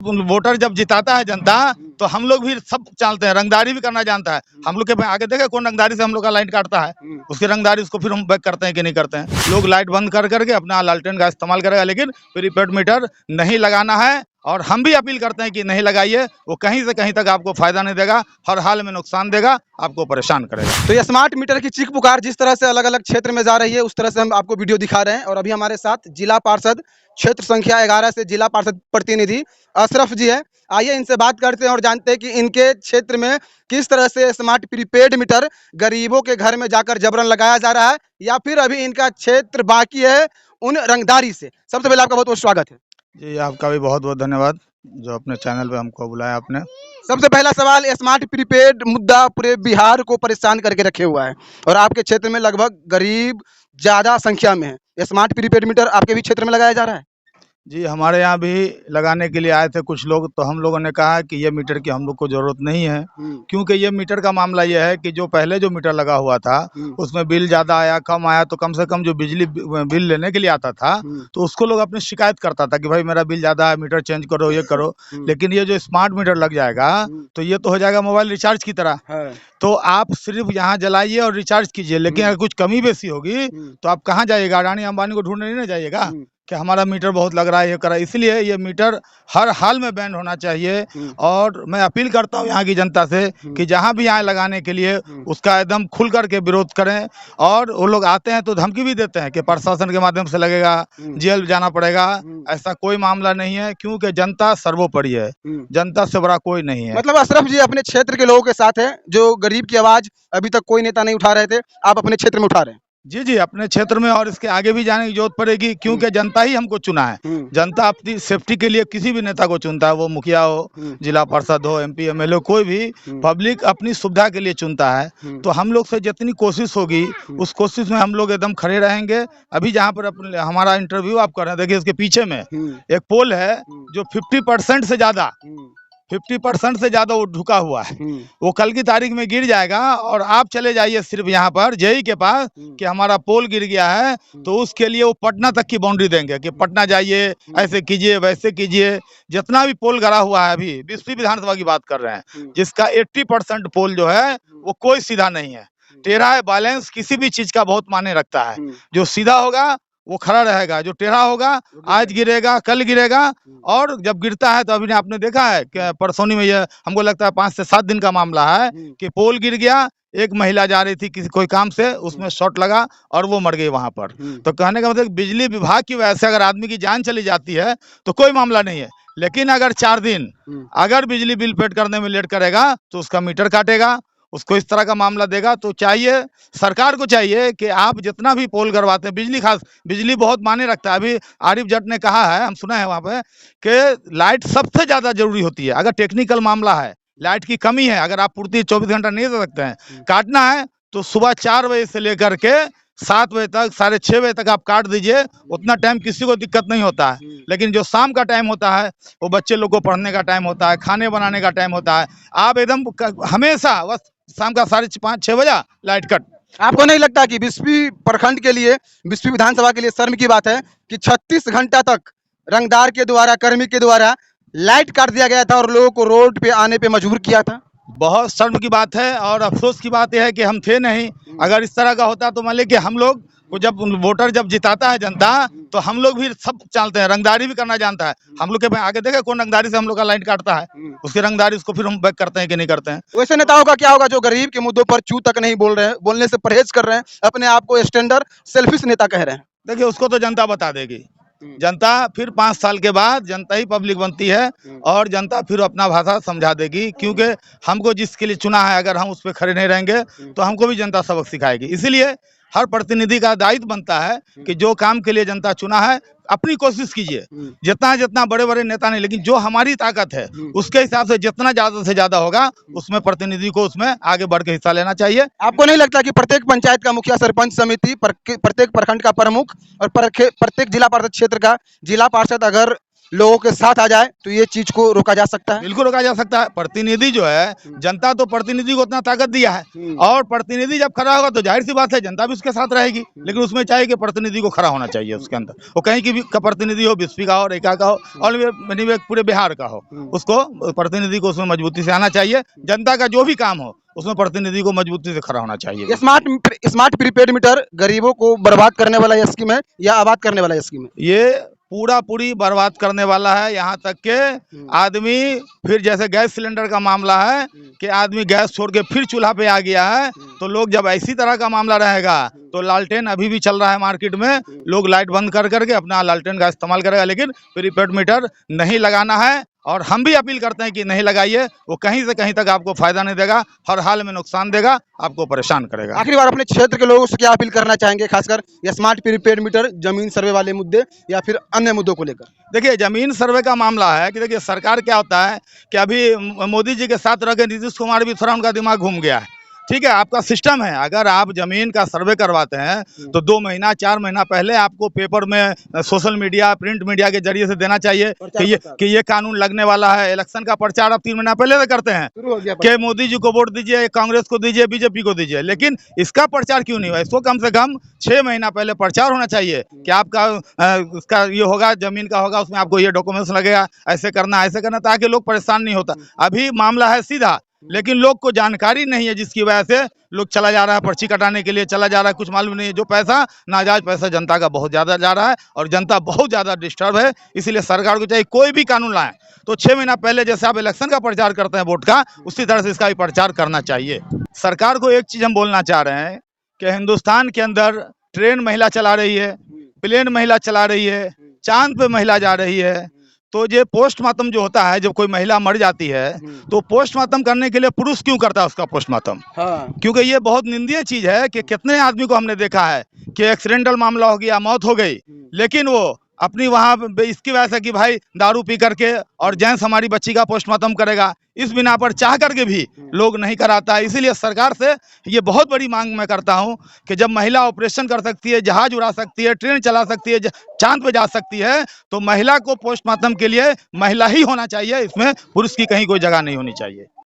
Voter जब जिताता है जनता तो हम लोग भी सब जानते हैं, रंगदारी भी करना जानता है। हम लोग के आगे देखे कौन रंगदारी से हम लोग का लाइट काटता है, उसकी रंगदारी उसको फिर हम बैक करते हैं कि नहीं करते हैं। लोग लाइट बंद कर करके अपना लालटेन का इस्तेमाल करेगा, लेकिन प्रीपेड मीटर नहीं लगाना है। और हम भी अपील करते हैं कि नहीं लगाइए, वो कहीं से कहीं तक आपको फायदा नहीं देगा, हर हाल में नुकसान देगा, आपको परेशान करेगा। तो ये स्मार्ट मीटर की चीख पुकार जिस तरह से अलग अलग क्षेत्र में जा रही है, उस तरह से हम आपको वीडियो दिखा रहे हैं। और अभी हमारे साथ जिला पार्षद क्षेत्र संख्या 11 से जिला पार्षद प्रतिनिधि अशरफ जी है। आइए इनसे बात करते हैं और जानते हैं कि इनके क्षेत्र में किस तरह से स्मार्ट प्रीपेड मीटर गरीबों के घर में जाकर जबरन लगाया जा रहा है, या फिर अभी इनका क्षेत्र बाकी है उन रंगदारी से। सबसे पहले आपका बहुत बहुत स्वागत है जी, आपका भी बहुत बहुत धन्यवाद जो अपने चैनल पे हमको बुलाया आपने। सबसे पहला सवाल, स्मार्ट प्रीपेड मुद्दा पूरे बिहार को परेशान करके रखे हुआ है और आपके क्षेत्र में लगभग गरीब ज्यादा संख्या में है। स्मार्ट प्रीपेड मीटर आपके भी क्षेत्र में लगाया जा रहा है? जी, हमारे यहाँ भी लगाने के लिए आए थे कुछ लोग, तो हम लोगों ने कहा कि ये मीटर की हम लोग को ज़रूरत नहीं है, क्योंकि ये मीटर का मामला ये है कि जो पहले जो मीटर लगा हुआ था उसमें बिल ज़्यादा आया, कम आया, तो कम से कम जो बिजली बिल लेने के लिए आता था तो उसको लोग अपनी शिकायत करता था कि भाई मेरा बिल ज़्यादा है, मीटर चेंज करो, ये करो। लेकिन ये जो स्मार्ट मीटर लग जाएगा तो ये तो हो जाएगा मोबाइल रिचार्ज की तरह। तो आप सिर्फ यहाँ जलाइए और रिचार्ज कीजिए, लेकिन अगर कुछ कमी बेसी होगी तो आप कहाँ जाइएगा? अडानी अंबानी को ढूंढने नहीं जाइएगा कि हमारा मीटर बहुत लग रहा है, ये करा। इसलिए ये मीटर हर हाल में बैन होना चाहिए। और मैं अपील करता हूँ यहाँ की जनता से कि जहाँ भी आए लगाने के लिए उसका एकदम खुल करके विरोध करें। और वो लोग आते हैं तो धमकी भी देते हैं कि प्रशासन के माध्यम से लगेगा, जेल जाना पड़ेगा। ऐसा कोई मामला नहीं है, क्योंकि जनता सर्वोपरि है, जनता से बड़ा कोई नहीं है। मतलब अशरफ जी अपने क्षेत्र के लोगों के साथ है, जो गरीब की आवाज अभी तक कोई नेता नहीं उठा रहे थे, आप अपने क्षेत्र में उठा रहे हैं? जी जी, अपने क्षेत्र में और इसके आगे भी जाने की जरूरत पड़ेगी, क्योंकि जनता ही हमको चुना है। जनता अपनी सेफ्टी के लिए किसी भी नेता को चुनता है, वो मुखिया हो, जिला पार्षद हो, MP MLA, कोई भी पब्लिक अपनी सुविधा के लिए चुनता है। तो हम लोग से जितनी कोशिश होगी उस कोशिश में हम लोग एकदम खड़े रहेंगे। अभी जहाँ पर हमारा इंटरव्यू आप कर रहे हैं, देखिए इसके पीछे में एक पोल है जो 50% से ज्यादा 50% से ज्यादा वो झुका हुआ है। वो कल की तारीख में गिर जाएगा। और आप चले जाइए सिर्फ यहाँ पर JE के पास कि हमारा पोल गिर गया है, तो उसके लिए वो पटना तक की बाउंड्री देंगे कि पटना जाइए, ऐसे कीजिए, वैसे कीजिए। जितना भी पोल गड़ा हुआ है, अभी 20वीं विधानसभा की बात कर रहे हैं, जिसका 80% पोल जो है वो कोई सीधा नहीं है, टेढ़ा है। बैलेंस किसी भी चीज का बहुत मायने रखता है। जो सीधा होगा वो खड़ा रहेगा, जो टेढ़ा होगा आज गिरेगा, कल गिरेगा। और जब गिरता है तो अभी आपने देखा है कि परसोनी में, ये हमको लगता है 5 से 7 दिन का मामला है कि पोल गिर गया, एक महिला जा रही थी किसी कोई काम से, उसमें शॉट लगा और वो मर गई वहां पर। तो कहने का मतलब बिजली विभाग की वजह से अगर आदमी की जान चली जाती है तो कोई मामला नहीं है, लेकिन अगर 4 दिन अगर बिजली बिल पेड करने में लेट करेगा तो उसका मीटर काटेगा, उसको इस तरह का मामला देगा। तो चाहिए, सरकार को चाहिए कि आप जितना भी पोल करवाते हैं, बिजली बहुत मायने रखता है। अभी आरिफ जट ने कहा है, हम सुना है वहाँ पे, कि लाइट सबसे ज़्यादा जरूरी होती है। अगर टेक्निकल मामला है, लाइट की कमी है, अगर आप पूर्ति 24 घंटा नहीं दे सकते हैं, काटना है तो सुबह 4 बजे से लेकर के 7 बजे तक, 6:30 बजे तक आप काट दीजिए। उतना टाइम किसी को दिक्कत नहीं होता है। लेकिन जो शाम का टाइम होता है वो बच्चे लोग को पढ़ने का टाइम होता है, खाने बनाने का टाइम होता है, आप एकदम हमेशा बस शाम का 5:30-6 बजा लाइट कट। आपको नहीं लगता कि 20वीं प्रखंड के लिए, 20वीं विधानसभा के लिए शर्म की बात है कि 36 घंटा तक रंगदार के द्वारा, कर्मी के द्वारा लाइट काट दिया गया था और लोगों को रोड पे आने पे मजबूर किया था? बहुत शर्म की बात है और अफसोस की बात यह है कि हम थे नहीं। अगर इस तरह का होता तो मान लीजिए कि हम लोग को जब वोटर जब जिताता है जनता तो हम लोग भी सब जानते हैं, रंगदारी भी करना जानता है। हम लोग के आगे देखे कौन रंगदारी से हम लोग का लाइट काटता है, उसकी रंगदारी उसको फिर हम बैक करते हैं कि नहीं करते हैं। वैसे नेताओं का क्या होगा जो गरीब के मुद्दों पर चू तक नहीं बोल रहे हैं, बोलने से परहेज कर रहे हैं, अपने आप को स्टैंडर्ड सेल्फिश नेता कह रहे हैं? देखिए, उसको तो जनता बता देगी। जनता फिर 5 साल के बाद जनता ही पब्लिक बनती है और जनता फिर अपना भाषा समझा देगी, क्योंकि हमको जिसके लिए चुना है अगर हम उस पर खड़े नहीं रहेंगे तो हमको भी जनता सबक सिखाएगी। इसीलिए हर प्रतिनिधि का दायित्व बनता है कि जो काम के लिए जनता चुना है अपनी कोशिश कीजिए। जितना जितना बड़े बड़े नेता नहीं, लेकिन जो हमारी ताकत है उसके हिसाब से जितना ज्यादा से ज्यादा होगा उसमें प्रतिनिधि को उसमें आगे बढ़ के हिस्सा लेना चाहिए। आपको नहीं लगता कि प्रत्येक पंचायत का मुखिया, सरपंच समिति, प्रत्येक प्रखंड का प्रमुख और प्रत्येक जिला पार्षद क्षेत्र का जिला पार्षद अगर लोगों के साथ आ जाए तो ये चीज को रोका जा सकता है। बिल्कुल रोका जा सकता है। प्रतिनिधि जो है, जनता तो प्रतिनिधि को उतना ताकत दिया है, और प्रतिनिधि जब खड़ा होगा तो जाहिर सी बात है जनता भी उसके साथ रहेगी, लेकिन उसमें चाहिए कि प्रतिनिधि को खड़ा होना चाहिए उसके अंदर। वो कहीं की भी का प्रतिनिधि हो, बिस्फी का हो, रेखा का हो, और पूरे बिहार का हो, उसको प्रतिनिधि को उसमें मजबूती से आना चाहिए। जनता का जो भी काम हो उसमें प्रतिनिधि को मजबूती से खड़ा होना चाहिए। ये स्मार्ट प्रीपेड मीटर गरीबों को बर्बाद करने वाला ये स्कीम है या आबाद करने वाला ये स्कीम है? ये पूरी बर्बाद करने वाला है। यहाँ तक के आदमी फिर जैसे गैस सिलेंडर का मामला है कि आदमी गैस छोड़ के फिर चूल्हा पे आ गया है, तो लोग जब ऐसी तरह का मामला रहेगा तो लालटेन अभी भी चल रहा है मार्केट में, लोग लाइट बंद कर करके अपना लालटेन का इस्तेमाल करेगा, लेकिन प्रीपेड मीटर नहीं लगाना है। और हम भी अपील करते हैं कि नहीं लगाइए, वो कहीं से कहीं तक आपको फायदा नहीं देगा, हर हाल में नुकसान देगा, आपको परेशान करेगा। आखिरी बार अपने क्षेत्र के लोगों से क्या अपील करना चाहेंगे, खासकर ये स्मार्ट प्रीपेड मीटर, जमीन सर्वे वाले मुद्दे या फिर अन्य मुद्दों को लेकर? देखिए, जमीन सर्वे का मामला है कि देखिए सरकार क्या होता है कि अभी मोदी जी के साथ रह के नीतीश कुमार भी थोड़ा उनका दिमाग घूम गया है। ठीक है, आपका सिस्टम है, अगर आप जमीन का सर्वे करवाते हैं तो 2 महीना 4 महीना पहले आपको पेपर में, सोशल मीडिया, प्रिंट मीडिया के जरिए से देना चाहिए कि ये कानून लगने वाला है। इलेक्शन का प्रचार आप 3 महीना पहले से करते हैं कि मोदी जी को वोट दीजिए, कांग्रेस को दीजिए, बीजेपी को दीजिए, लेकिन इसका प्रचार क्यों नहीं हुआ? इसको कम से कम 6 महीना पहले प्रचार होना चाहिए कि आपका उसका ये होगा, जमीन का होगा, उसमें आपको ये डॉक्यूमेंट्स लगेगा, ऐसे करना ताकि लोग परेशान नहीं होता। अभी मामला है सीधा, लेकिन लोग को जानकारी नहीं है, जिसकी वजह से लोग चला जा रहा है, पर्ची कटाने के लिए चला जा रहा है, कुछ मालूम नहीं है। जो पैसा, नाजायज पैसा जनता का बहुत ज़्यादा जा रहा है और जनता बहुत ज़्यादा डिस्टर्ब है। इसलिए सरकार को चाहिए कोई भी कानून लाए तो 6 महीना पहले जैसे आप इलेक्शन का प्रचार करते हैं वोट का, उसी तरह से इसका भी प्रचार करना चाहिए। सरकार को एक चीज़ हम बोलना चाह रहे हैं कि हिंदुस्तान के अंदर ट्रेन महिला चला रही है, प्लेन महिला चला रही है, चांद पे महिला जा रही है, तो ये पोस्टमार्टम जो होता है, जब कोई महिला मर जाती है तो पोस्टमार्टम करने के लिए पुरुष क्यों करता है उसका पोस्टमार्टम? हाँ। क्योंकि ये बहुत निंदनीय चीज है कि कितने आदमी को हमने देखा है कि एक्सीडेंटल मामला हो गया, मौत हो गई, लेकिन वो अपनी वहाँ इसकी वजह से कि भाई दारू पी करके और जेंट्स हमारी बच्ची का पोस्टमार्टम करेगा, इस बिना पर चाह करके भी लोग नहीं कराता है। इसीलिए सरकार से ये बहुत बड़ी मांग मैं करता हूँ कि जब महिला ऑपरेशन कर सकती है, जहाज उड़ा सकती है, ट्रेन चला सकती है, चांद पे जा सकती है, तो महिला को पोस्टमार्टम के लिए महिला ही होना चाहिए, इसमें पुरुष की कहीं कोई जगह नहीं होनी चाहिए।